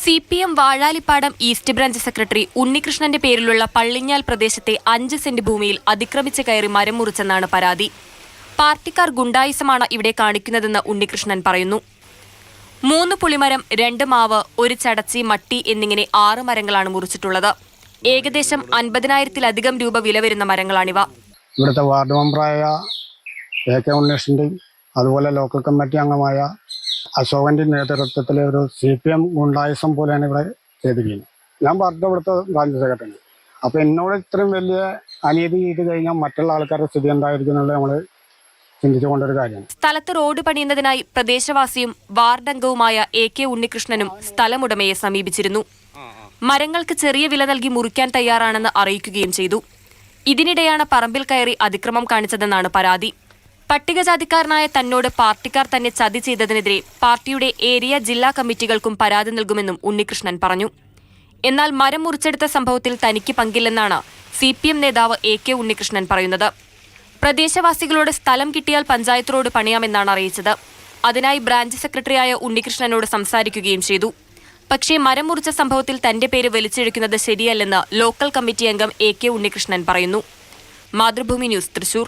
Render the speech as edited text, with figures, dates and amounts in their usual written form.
CPM Vazhalippadam east branch secretary ഉണ്ണികൃഷ്ണന്റെ പേരിലുള്ള പള്ളിഞ്ഞാൽ പ്രദേശത്തെ 5 സെന്റ് ഭൂമിയിൽ അതിക്രമിച്ച് കയറി മരം മുറിച്ചെന്നാണ് പരാതി. പാർട്ടിക്കാർ ഗുണ്ടായിസമാണ് ഇവിടെ കാണിക്കുന്നതെന്ന് ഉണ്ണികൃഷ്ണൻ പറയുന്നു. 3 പുളിമരം, 2 മാവ്, 1 ചടച്ചി, മട്ടി എന്നിങ്ങനെ 6 മരങ്ങളാണ് മുറിച്ചിട്ടുള്ളത്. ഏകദേശം 50,000-ലധികം രൂപ വില വരുന്ന മരങ്ങളാണിവ. ഇവിടുത്തെ വാർഡ് മെമ്പറായ AK ഉണ്ണികൃഷ്ണന്റെയും അതുപോലെ ലോക്കൽ കമ്മിറ്റി അംഗമായ അശോകന്റെ നേതൃത്വത്തിലെ ഒരു CPM ഗുണ്ടായിസം പോലെയാണ് ഇവിടെ ചെയ്തിരിക്കുന്നത്. ഞാൻ പറഞ്ഞ ഇവിടുത്തെ ബ്രാഞ്ച് സെക്രട്ടറി. അപ്പൊ എന്നോട് ഇത്രയും വലിയ അനീതി ചെയ്ത് കഴിഞ്ഞാൽ മറ്റുള്ള ആൾക്കാരുടെ സ്ഥിതി എന്തായിരിക്കുന്നുള്ളത് നമ്മൾ ചിന്തിച്ചുകൊണ്ടൊരു കാര്യമാണ്. സ്ഥലത്ത് റോഡ് പണിയുന്നതിനായി പ്രദേശവാസിയും വാർഡംഗവുമായ AK ഉണ്ണികൃഷ്ണനും സ്ഥലമുടമയെ സമീപിച്ചിരുന്നു. മരങ്ങൾക്ക് ചെറിയ വില നൽകി മുറിക്കാൻ തയ്യാറാണെന്ന് അറിയിക്കുകയും ചെയ്തു. ഇതിനിടെയാണ് പറമ്പിൽ കയറി അതിക്രമം കാണിച്ചതെന്നാണ് പരാതി. പട്ടികജാതിക്കാരനായ തന്നോട് പാർട്ടിക്കാർ തന്നെ ചതി ചെയ്തതിനെതിരെ പാർട്ടിയുടെ ഏരിയ ജില്ലാ കമ്മിറ്റികൾക്കും പരാതി നൽകുമെന്നും ഉണ്ണികൃഷ്ണൻ പറഞ്ഞു. എന്നാൽ മരം മുറിച്ചെടുത്ത സംഭവത്തിൽ തനിക്ക് പങ്കില്ലെന്നാണ് CPM നേതാവ് AK ഉണ്ണികൃഷ്ണൻ പറയുന്നത്. പ്രദേശവാസികളോട് സ്ഥലം കിട്ടിയാൽ പഞ്ചായത്ത് റോഡ് പണിയാമെന്നാണ് അറിയിച്ചത്. അതിനായി ബ്രാഞ്ച് സെക്രട്ടറിയായ ഉണ്ണികൃഷ്ണനോട് സംസാരിക്കുകയും ചെയ്തു. പക്ഷേ മരം മുറിച്ച സംഭവത്തിൽ തന്റെ പേര് വലിച്ചിഴക്കുന്നത് ശരിയല്ലെന്ന് ലോക്കൽ കമ്മിറ്റി അംഗം AK ഉണ്ണികൃഷ്ണൻ പറയുന്നു. മാതൃഭൂമി ന്യൂസ്, തൃശൂർ.